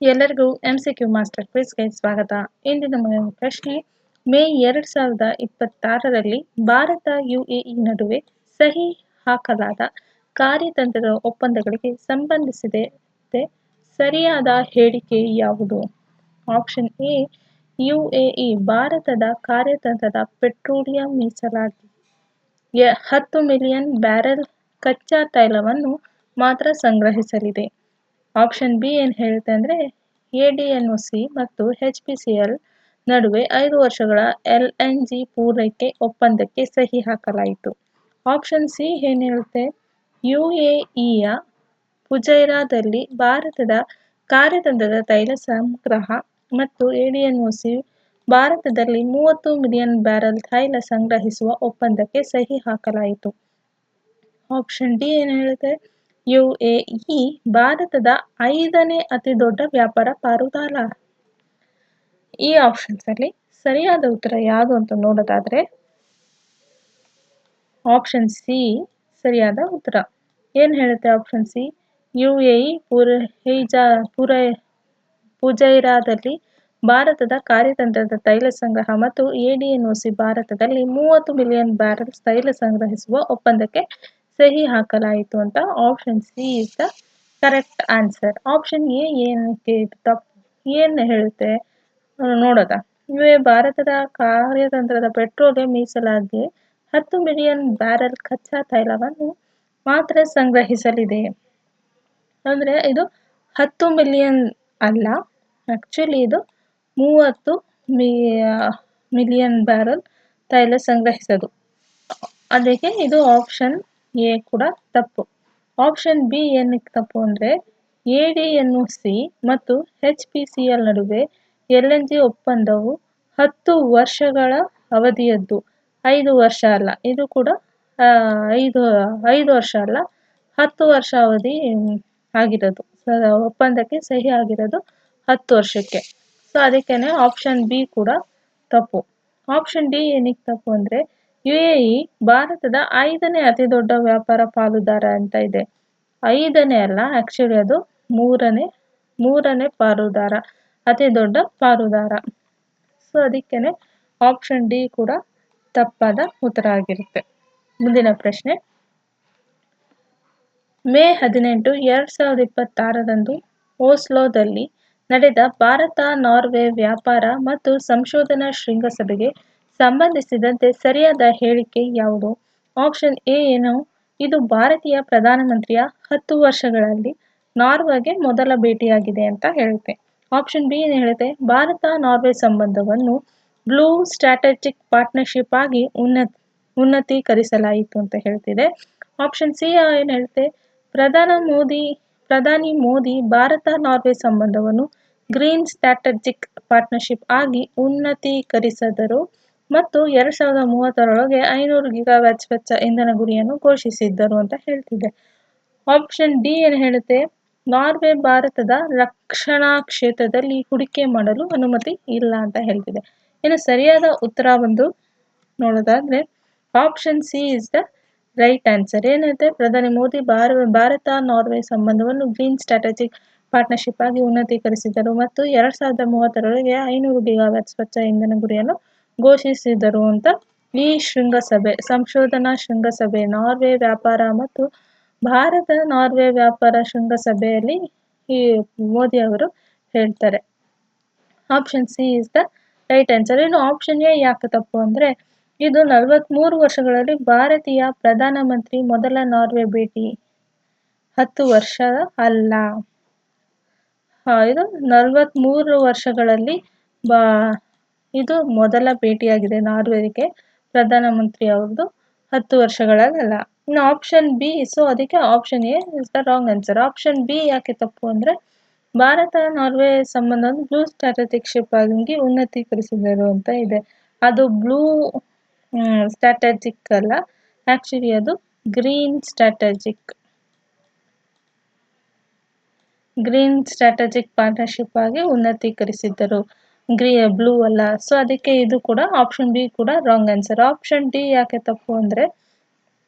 ಎಲ್ಲರಿಗೂ MCQ master ಕ್ವಿಜ್ಗೆ ಸ್ವಾಗತ. ಇಂದಿನ ಪ್ರಶ್ನೆ, ಮೇ 2026ರಲ್ಲಿ ಭಾರತ UAE ನಡುವೆ ಸಹಿ ಹಾಕಲಾದ ಕಾರ್ಯತಂತ್ರದ ಒಪ್ಪಂದಗಳಿಗೆ ಸಂಬಂಧಿಸಿದಂತೆ ಸರಿಯಾದ ಹೇಳಿಕೆ ಯಾವುದು? ಆಪ್ಷನ್ ಎ, UAE ಭಾರತದ ಕಾರ್ಯತಂತ್ರದ ಪೆಟ್ರೋಲಿಯಂ ಮೀಸಲಾತಿ 10 ಮಿಲಿಯನ್ ಬ್ಯಾರೆಲ್ ಕಚ್ಚಾ ತೈಲವನ್ನು ಮಾತ್ರ ಸಂಗ್ರಹಿಸಲಿದೆ. ಆಪ್ಷನ್ ಬಿ ಏನು ಹೇಳುತ್ತೆ ಅಂದರೆ ADNOC ಮತ್ತು HPCL ನಡುವೆ 5 ವರ್ಷಗಳ LNG ಪೂರೈಕೆ ಒಪ್ಪಂದಕ್ಕೆ ಸಹಿ ಹಾಕಲಾಯಿತು. ಆಪ್ಷನ್ ಸಿ ಏನು ಹೇಳುತ್ತೆ, UAEಯ ಫುಜೈರಾದಲ್ಲಿ ಭಾರತದ ಕಾರ್ಯತಂತ್ರದ ತೈಲ ಸಂಗ್ರಹ ಮತ್ತು ADNOC ಭಾರತದಲ್ಲಿ 30 ಮಿಲಿಯನ್ ಬ್ಯಾರೆಲ್ ತೈಲ ಸಂಗ್ರಹಿಸುವ ಒಪ್ಪಂದಕ್ಕೆ ಸಹಿ ಹಾಕಲಾಯಿತು. ಆಪ್ಷನ್ ಡಿ ಏನು ಹೇಳುತ್ತೆ, UAE ಭಾರತದ 5ನೇ ಅತಿ ದೊಡ್ಡ ವ್ಯಾಪಾರ ಪಾಲುದಾರ. ಈ ಆಪ್ಷನ್ಸ್ ಅಲ್ಲಿ ಸರಿಯಾದ ಉತ್ತರ ಯಾವುದು ಅಂತ ನೋಡೋದಾದ್ರೆ ಆಪ್ಷನ್ ಸಿ ಸರಿಯಾದ ಉತ್ತರ. ಏನು ಹೇಳುತ್ತೆ ಆಪ್ಷನ್ ಸಿ, UAE ಫುಜೈರಾದಲ್ಲಿ ಭಾರತದ ಕಾರ್ಯತಂತ್ರದ ತೈಲ ಸಂಗ್ರಹ ಮತ್ತು ADNOC ಭಾರತದಲ್ಲಿ 30 ಮಿಲಿಯನ್ ಬ್ಯಾರೆಲ್ ತೈಲ ಸಂಗ್ರಹಿಸುವ ಒಪ್ಪಂದಕ್ಕೆ ಸಹಿ ಹಾಕಲಾಯಿತು ಅಂತ. Option C is the correct answer. Option A ಏನಕ್ಕೆ ತಪ್ಪು ಏನು ಹೇಳುತ್ತೆ ನೋಡೋದ. UAE ಭಾರತದ ಕಾರ್ಯತಂತ್ರದ ಪೆಟ್ರೋಲಿಯಂ ಮೀಸಲಾತಿ 10 ಮಿಲಿಯನ್ ಬ್ಯಾರೆಲ್ ಕಚ್ಚಾ ತೈಲವನ್ನು ಮಾತ್ರ ಸಂಗ್ರಹಿಸಲಿದೆ. ಅಂದರೆ ಇದು 10 ಮಿಲಿಯನ್ ಅಲ್ಲ, ಆ್ಯಕ್ಚುಲಿ ಇದು 30 ಮಿಲಿಯನ್ ಬ್ಯಾರೆಲ್ ತೈಲ ಸಂಗ್ರಹಿಸೋದು. ಅದಕ್ಕೆ ಇದು ಆಪ್ಷನ್ ಎ ಕೂಡ ತಪ್ಪು. ಆಪ್ಷನ್ ಬಿ ಏನಕ್ಕೆ ತಪ್ಪು ಅಂದರೆ ADNOC ಮತ್ತು HPCL ನಡುವೆ LNG ಒಪ್ಪಂದವು 10 ವರ್ಷಗಳ ಅವಧಿಯದ್ದು, 5 ವರ್ಷ ಅಲ್ಲ. ಇದು ಕೂಡ 5 ವರ್ಷ ಅಲ್ಲ, 10 ವರ್ಷ ಅವಧಿ ಆಗಿರೋದು. ಒಪ್ಪಂದಕ್ಕೆ ಸಹಿ ಆಗಿರೋದು 10 ವರ್ಷಕ್ಕೆ. ಸೊ ಅದಕ್ಕೇನೆ ಆಪ್ಷನ್ ಬಿ ಕೂಡ ತಪ್ಪು. ಆಪ್ಷನ್ ಡಿ ಏನಕ್ಕೆ ತಪ್ಪು ಅಂದರೆ UAE ಭಾರತದ 5ನೇ ಅತಿ ದೊಡ್ಡ ವ್ಯಾಪಾರ ಪಾಲುದಾರ ಅಂತ ಇದೆ. 5ನೇ ಅಲ್ಲ, ಆ್ಯಕ್ಚುಲಿ ಅದು 3ನೇ ಪಾಲುದಾರ, ಅತಿ ದೊಡ್ಡ ಪಾಲುದಾರ. ಸೊ ಅದಕ್ಕೇನೆ ಆಪ್ಷನ್ ಡಿ ಕೂಡ ತಪ್ಪಾದ ಉತ್ತರ ಆಗಿರುತ್ತೆ. ಮುಂದಿನ ಪ್ರಶ್ನೆ, ಮೇ 18, 2026ರಂದು ಓಸ್ಲೋದಲ್ಲಿ ನಡೆದ ಭಾರತ-ನಾರ್ವೆ ವ್ಯಾಪಾರ ಮತ್ತು ಸಂಶೋಧನಾ ಶೃಂಗಸಭೆಗೆ ಸಂಬಂಧಿಸಿದಂತೆ ಸರಿಯಾದ ಹೇಳಿಕೆ ಯಾವುದು? ಆಪ್ಷನ್ ಎ ಏನು, ಇದು ಭಾರತೀಯ ಪ್ರಧಾನಮಂತ್ರಿಯ 10 ವರ್ಷಗಳಲ್ಲಿ ನಾರ್ವೆಗೆ ಮೊದಲ ಭೇಟಿಯಾಗಿದೆ ಅಂತ ಹೇಳುತ್ತೆ. ಆಪ್ಷನ್ ಬಿ ಏನು ಹೇಳುತ್ತೆ, ಭಾರತ-ನಾರ್ವೆ ಸಂಬಂಧವನ್ನು ಬ್ಲೂ ಸ್ಟ್ರಾಟಜಿಕ್ ಪಾರ್ಟ್ನರ್ಶಿಪ್ ಆಗಿ ಉನ್ನತೀಕರಿಸಲಾಯಿತು ಅಂತ ಹೇಳ್ತಿದೆ. ಆಪ್ಷನ್ ಸಿ ಏನು ಹೇಳುತ್ತೆ, ಪ್ರಧಾನಿ ಮೋದಿ ಭಾರತ-ನಾರ್ವೆ ಸಂಬಂಧವನ್ನು ಗ್ರೀನ್ ಸ್ಟ್ರಾಟಜಿಕ್ ಪಾರ್ಟ್ನರ್ಶಿಪ್ ಆಗಿ ಉನ್ನತೀಕರಿಸಿದರು ಮತ್ತು 2030ರೊಳಗೆ 500 ಗಿಗಾವ್ಯಾಟ್ ಸ್ವಚ್ಛ ಇಂಧನ ಗುರಿಯನ್ನು ಘೋಷಿಸಿದ್ದರು ಅಂತ ಹೇಳ್ತಿದೆ. ಆಪ್ಷನ್ ಡಿ ಏನು ಹೇಳುತ್ತೆ, ನಾರ್ವೆ ಭಾರತದ ರಕ್ಷಣಾ ಕ್ಷೇತ್ರದಲ್ಲಿ ಹೂಡಿಕೆ ಮಾಡಲು ಅನುಮತಿ ಇಲ್ಲ ಅಂತ ಹೇಳ್ತಿದೆ. ಇನ್ನು ಸರಿಯಾದ ಉತ್ತರ ಬಂದು ನೋಡೋದಾದ್ರೆ option C is the right answer. ಏನಂತೆ, ಪ್ರಧಾನಿ ಮೋದಿ ಭಾರತ-ನಾರ್ವೆ ಸಂಬಂಧವನ್ನು ಗ್ರೀನ್ ಸ್ಟ್ರಾಟಜಿಕ್ ಪಾರ್ಟ್ನರ್ಶಿಪ್ ಆಗಿ ಉನ್ನತೀಕರಿಸಿದರು ಮತ್ತು 2030ರೊಳಗೆ 500 ಗಿಗಾವ್ಯಾಟ್ ಸ್ವಚ್ಛ ಇಂಧನ ಗುರಿಯನ್ನು ಘೋಷಿಸಿದರು ಅಂತ ಈ ಶೃಂಗಸಭೆ, ಸಂಶೋಧನಾ ಶೃಂಗಸಭೆ, ನಾರ್ವೆ ವ್ಯಾಪಾರ ಮತ್ತು ಭಾರತ-ನಾರ್ವೆ ವ್ಯಾಪಾರ ಶೃಂಗಸಭೆಯಲ್ಲಿ ಈ ಮೋದಿ ಅವರು ಹೇಳ್ತಾರೆ. Option C is the right answer. ಇನ್ನು ಆಪ್ಷನ್ ಎ ಯಾಕೆ ತಪ್ಪು ಅಂದರೆ ಇದು 43 ವರ್ಷಗಳಲ್ಲಿ ಭಾರತೀಯ ಪ್ರಧಾನಮಂತ್ರಿ ಮೊದಲ ನಾರ್ವೆ ಭೇಟಿ, 10 ವರ್ಷ ಅಲ್ಲ. ಇದು 43 ವರ್ಷಗಳಲ್ಲಿ ಇದು ಮೊದಲ ಭೇಟಿಯಾಗಿದೆ ನಾರ್ವೆಗೆ ಪ್ರಧಾನಮಂತ್ರಿ ಅವ್ರದ್ದು, 10 ವರ್ಷಗಳಲ್ಲ. ಇನ್ನು ಆಪ್ಷನ್ ಬಿ, ಸೊ ಅದಕ್ಕೆ option A is the wrong answer. Option B ಯಾಕೆ ತಪ್ಪು ಅಂದರೆ ಭಾರತ-ನಾರ್ವೆ ಸಂಬಂಧವನ್ನು ಬ್ಲೂ ಸ್ಟ್ರಾಟಜಿಕ್ ಶಿಪ್ ಆಗಿ ಉನ್ನತೀಕರಿಸಿದರು ಅಂತ ಇದೆ. ಅದು ಬ್ಲೂ ಸ್ಟ್ರಾಟಜಿಕ್ ಅಲ್ಲ, ಆ್ಯಕ್ಚುಲಿ ಅದು ಗ್ರೀನ್ ಸ್ಟ್ರಾಟಜಿಕ್ ಪಾರ್ಟ್ನರ್ಶಿಪ್ ಆಗಿ ಉನ್ನತೀಕರಿಸಿದ್ದರು, ಬ್ಲೂ ಅಲ್ಲ. ಸೊ ಅದಕ್ಕೆ ಇದು ಕೂಡ ಆಪ್ಷನ್ ಬಿ ಕೂಡ ರಾಂಗ್ ಆನ್ಸರ್. ಆಪ್ಷನ್ ಡಿ ಯಾಕೆ ತಪ್ಪು ಅಂದರೆ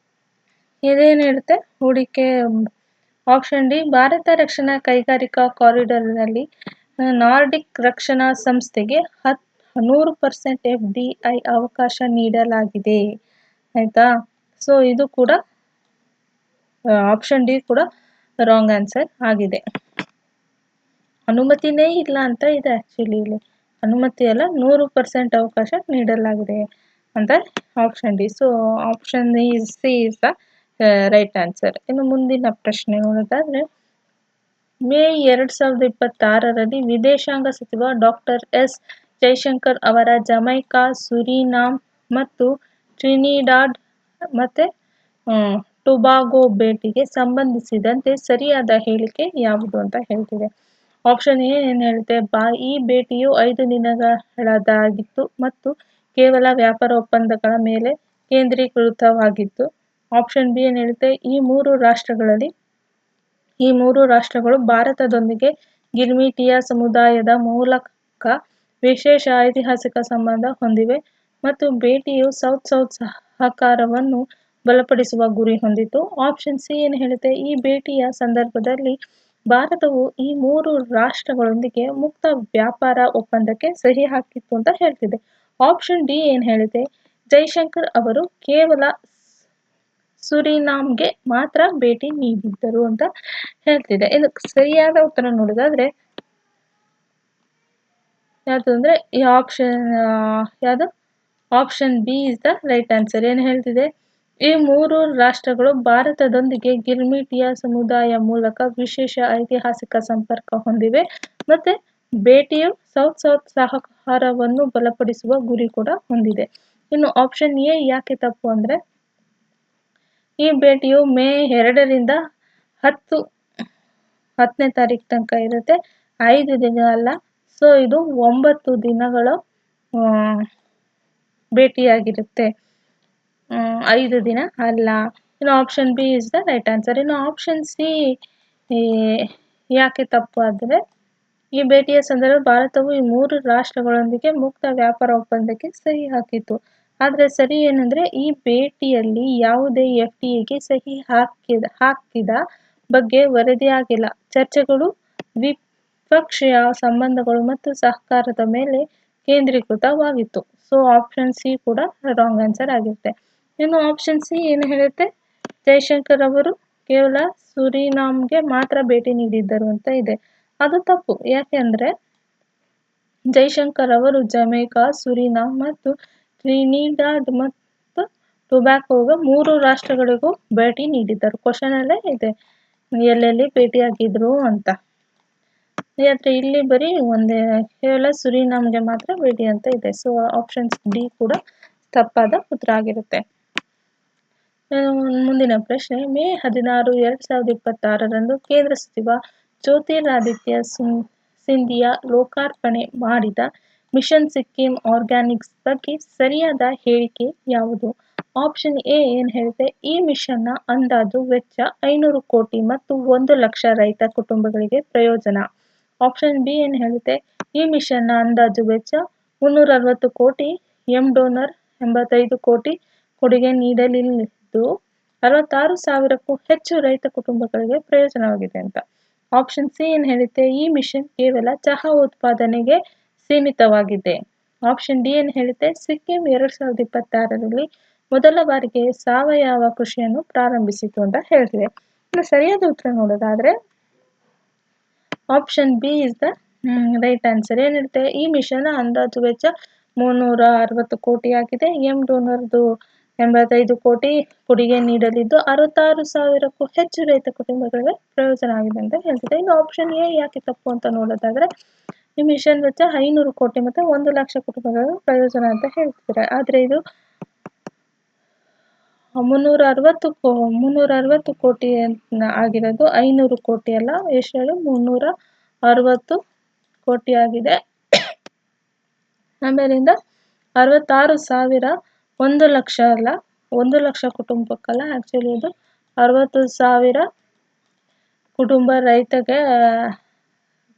ಇದೇನು ಹೇಳುತ್ತೆ, ಹೂಡಿಕೆ. ಆಪ್ಷನ್ ಡಿ ಭಾರತ ರಕ್ಷಣಾ ಕೈಗಾರಿಕಾ ಕಾರಿಡಾರ್ನಲ್ಲಿ ನಾರ್ಡಿಕ್ ರಕ್ಷಣಾ ಸಂಸ್ಥೆಗೆ 100% FDI ಅವಕಾಶ ನೀಡಲಾಗಿದೆ. ಆಯ್ತಾ? ಸೊ ಇದು ಕೂಡ ಆಪ್ಷನ್ ಡಿ ಕೂಡ ರಾಂಗ್ ಆನ್ಸರ್ ಆಗಿದೆ. ಅನುಮತಿನೇ ಇಲ್ಲ ಅಂತ ಇದೆ ಆಕ್ಚುಲಿ ಇಲ್ಲಿ. ಅನುಮತಿ ಅಲ್ಲ, 100% ಅವಕಾಶ ನೀಡಲಾಗಿದೆ ಅಂತ option D. So option C is the right answer. ಇನ್ನು ಮುಂದಿನ ಪ್ರಶ್ನೆ ನೋಡೋದಾದ್ರೆ, ಮೇ 2026ರಲ್ಲಿ ವಿದೇಶಾಂಗ ಸಚಿವ ಡಾಕ್ಟರ್ ಎಸ್ ಜೈಶಂಕರ್ ಅವರ ಜಮೈಕಾ, ಸುರಿನಾಮ್ ಮತ್ತು ಟ್ರಿನಿಡಾಡ್ ಮತ್ತೆ ಟೊಬಾಗೊ ಭೇಟಿಗೆ ಸಂಬಂಧಿಸಿದಂತೆ ಸರಿಯಾದ ಹೇಳಿಕೆ ಯಾವುದು ಅಂತ ಹೇಳ್ತಿದೆ. ಆಪ್ಷನ್ ಎ ಏನು ಹೇಳುತ್ತೆ, ಈ ಭೇಟಿಯು 5 ದಿನಗಳದಾಗಿತ್ತು ಮತ್ತು ಕೇವಲ ವ್ಯಾಪಾರ ಒಪ್ಪಂದಗಳ ಮೇಲೆ ಕೇಂದ್ರೀಕೃತವಾಗಿತ್ತು. ಆಪ್ಷನ್ ಬಿ ಏನು ಹೇಳುತ್ತೆ, ಈ ಮೂರು ರಾಷ್ಟ್ರಗಳು ಭಾರತದೊಂದಿಗೆ ಗಿರ್ಮಿಟಿಯಾ ಸಮುದಾಯದ ಮೂಲಕ ವಿಶೇಷ ಐತಿಹಾಸಿಕ ಸಂಬಂಧ ಹೊಂದಿವೆ ಮತ್ತು ಭೇಟಿಯು ಸೌತ್ ಸಹಕಾರವನ್ನು ಬಲಪಡಿಸುವ ಗುರಿ ಹೊಂದಿತ್ತು. ಆಪ್ಷನ್ ಸಿ ಏನು ಹೇಳುತ್ತೆ, ಈ ಭೇಟಿಯ ಸಂದರ್ಭದಲ್ಲಿ ಭಾರತವು ಈ ಮೂರು ರಾಷ್ಟ್ರಗಳೊಂದಿಗೆ ಮುಕ್ತ ವ್ಯಾಪಾರ ಒಪ್ಪಂದಕ್ಕೆ ಸಹಿ ಹಾಕಿತ್ತು ಅಂತ ಹೇಳ್ತಿದೆ. ಆಪ್ಷನ್ ಡಿ ಏನು ಹೇಳುತ್ತೆ, ಜೈಶಂಕರ್ ಅವರು ಕೇವಲ ಸುರಿನಾಮ್ಗೆ ಮಾತ್ರ ಭೇಟಿ ನೀಡಿದ್ದರು ಅಂತ ಹೇಳ್ತಿದೆ. ಇನ್ನು ಸರಿಯಾದ ಉತ್ತರ ನೋಡೋದಾದ್ರೆ ಯಾವುದು ಅಂದ್ರೆ ಈ option B is the right answer. ಏನು ಹೇಳ್ತಿದೆ, ಈ ಮೂರು ರಾಷ್ಟ್ರಗಳು ಭಾರತದೊಂದಿಗೆ ಗಿರ್ಮಿಟಿಯಾ ಸಮುದಾಯ ಮೂಲಕ ವಿಶೇಷ ಐತಿಹಾಸಿಕ ಸಂಪರ್ಕ ಹೊಂದಿವೆ ಮತ್ತೆ ಭೇಟಿಯು ಸೌತ್ ಸಹಕಾರವನ್ನು ಬಲಪಡಿಸುವ ಗುರಿ ಕೂಡ ಹೊಂದಿದೆ. ಇನ್ನು ಆಪ್ಷನ್ ಎ ಯಾಕೆ ತಪ್ಪು ಅಂದ್ರೆ, ಈ ಭೇಟಿಯು ಮೇ 2ರಿಂದ 10ನೇ ತಾರೀಕು ತನಕ ಇರುತ್ತೆ, 5 ದಿನ ಅಲ್ಲ. ಸೊ ಇದು 9 ದಿನಗಳ ಭೇಟಿಯಾಗಿರುತ್ತೆ, 5 ದಿನ ಅಲ್ಲ. ಇನ್ನು option B is the right answer. ಇನ್ನು ಆಪ್ಷನ್ ಸಿ ಯಾಕೆ ತಪ್ಪು ಆದರೆ, ಈ ಭೇಟಿಯ ಸಂದರ್ಭ ಭಾರತವು ಈ ಮೂರು ರಾಷ್ಟ್ರಗಳೊಂದಿಗೆ ಮುಕ್ತ ವ್ಯಾಪಾರ ಒಪ್ಪಂದಕ್ಕೆ ಸಹಿ ಹಾಕಿತ್ತು. ಆದರೆ ಸರಿ ಏನಂದ್ರೆ, ಈ ಭೇಟಿಯಲ್ಲಿ ಯಾವುದೇ FTAಗೆ ಸಹಿ ಹಾಕಿದ ಬಗ್ಗೆ ವರದಿಯಾಗಿಲ್ಲ. ಚರ್ಚೆಗಳು ದ್ವಿಪಕ್ಷೀಯ ಸಂಬಂಧಗಳು ಮತ್ತು ಸಹಕಾರದ ಮೇಲೆ ಕೇಂದ್ರೀಕೃತವಾಗಿತ್ತು. ಸೊ ಆಪ್ಷನ್ ಸಿ ಕೂಡ ರಾಂಗ್ ಆನ್ಸರ್ ಆಗಿರುತ್ತೆ. ಇನ್ನು ಆಪ್ಷನ್ ಸಿ ಏನು ಹೇಳುತ್ತೆ, ಜೈಶಂಕರ್ ಅವರು ಕೇವಲ ಸುರಿನಾಮ್ಗೆ ಮಾತ್ರ ಭೇಟಿ ನೀಡಿದ್ದರು ಅಂತ ಇದೆ. ಅದು ತಪ್ಪು. ಯಾಕೆಂದ್ರೆ ಜೈಶಂಕರ್ ಅವರು ಜಮೈಕಾ, ಸುರಿನಾಮ್ ಮತ್ತು ಟ್ರಿನಿಡಾಡ್ ಮತ್ತು ಟೊಬ್ಯಾಕೊಗೆ 3 ರಾಷ್ಟ್ರಗಳಿಗೂ ಭೇಟಿ ನೀಡಿದ್ದರು. ಕ್ವಶನ್ ಅಲ್ಲೇ ಇದೆ ಎಲ್ಲೆಲ್ಲಿ ಭೇಟಿಯಾಗಿದ್ರು ಅಂತ. ಆದ್ರೆ ಇಲ್ಲಿ ಬರೀ ಕೇವಲ ಸುರಿನಾಮ್ಗೆ ಮಾತ್ರ ಭೇಟಿ ಅಂತ ಇದೆ. ಸೊ ಆಪ್ಷನ್ ಡಿ ಕೂಡ ತಪ್ಪಾದ ಉತ್ತರ ಆಗಿರುತ್ತೆ. ಮುಂದಿನ ಪ್ರಶ್ನೆ, ಮೇ 16, 2026ರಂದು ಕೇಂದ್ರ ಸಚಿವ ಜ್ಯೋತಿರಾದಿತ್ಯ ಸಿಂಧಿಯಾ ಲೋಕಾರ್ಪಣೆ ಮಾಡಿದ ಮಿಷನ್ ಸಿಕ್ಕಿಂ ಆರ್ಗ್ಯಾನಿಕ್ಸ್ ಬಗ್ಗೆ ಸರಿಯಾದ ಹೇಳಿಕೆ ಯಾವುದು? ಆಪ್ಷನ್ ಎ ಏನು ಹೇಳುತ್ತೆ, ಈ ಮಿಷನ್ನ ಅಂದಾಜು ವೆಚ್ಚ 500 ಕೋಟಿ ಮತ್ತು 1 ಲಕ್ಷ ರೈತ ಕುಟುಂಬಗಳಿಗೆ ಪ್ರಯೋಜನ. ಆಪ್ಷನ್ ಬಿ ಏನು ಹೇಳುತ್ತೆ, ಈ ಮಿಷನ್ನ ಅಂದಾಜು ವೆಚ್ಚ 360 ಕೋಟಿ, ಡೋನರ್ 85 ಕೋಟಿ ಕೊಡುಗೆ ನೀಡಲಿದ್ದು 66,000ಕ್ಕೂ ಹೆಚ್ಚು ರೈತ ಕುಟುಂಬಗಳಿಗೆ ಪ್ರಯೋಜನವಾಗಿದೆ ಅಂತ. ಆಪ್ಷನ್ ಸಿ ಏನು ಹೇಳುತ್ತೆ, ಈ ಮಿಷನ್ ಕೇವಲ ಚಹಾ ಉತ್ಪಾದನೆಗೆ ಸೀಮಿತವಾಗಿದೆ. ಆಪ್ಷನ್ ಡಿ ಏನು ಹೇಳುತ್ತೆ, ಸಿಕ್ಕಿಂ 2026ರಲ್ಲಿ ಮೊದಲ ಬಾರಿಗೆ ಸಾವಯವ ಕೃಷಿಯನ್ನು ಪ್ರಾರಂಭಿಸಿತು ಅಂತ ಹೇಳ್ತಿದೆ. ಇನ್ನು ಸರಿಯಾದ ಉತ್ತರ ನೋಡೋದಾದ್ರೆ option B is the right answer. ಏನು ಹೇಳುತ್ತೆ, ಈ ಮಿಷನ್ ಅಂದಾಜು ವೆಚ್ಚ 360 ಕೋಟಿ ಆಗಿದೆ. ಡೋನರ್ದು 85 ಕೋಟಿ ಕೊಡುಗೆ ನೀಡಲಿದ್ದು 66,000ಕ್ಕೂ ಹೆಚ್ಚು ರೈತ ಕುಟುಂಬಗಳಿಗೆ ಪ್ರಯೋಜನ ಆಗಿದೆ ಅಂತ ಹೇಳ್ತಿದೆ. ಇನ್ನು ಆಪ್ಷನ್ ಎ ಯಾಕೆ ತಪ್ಪು ಅಂತ ನೋಡೋದಾದ್ರೆ, ಈ ಮಿಷನ್ ವೆಚ್ಚ 500 ಕೋಟಿ ಮತ್ತೆ 1 ಲಕ್ಷ ಕುಟುಂಬಗಳಿಗೆ ಪ್ರಯೋಜನ ಅಂತ ಹೇಳ್ತಿದ್ದಾರೆ. ಆದ್ರೆ ಇದು 360 ಕೋಟಿ ಆಗಿರೋದು 500 ಕೋಟಿ ಅಲ್ಲ. ಎಷ್ಟು ಹೇಳಿ, 360 ಕೋಟಿ ಆಗಿದೆ. ಆಮೇಲಿಂದ 66,000 1 ಲಕ್ಷ ಅಲ್ಲ, 1 ಲಕ್ಷ ಕುಟುಂಬಕ್ಕಲ್ಲ. ಆಕ್ಚುಲಿ ಇದು 60,000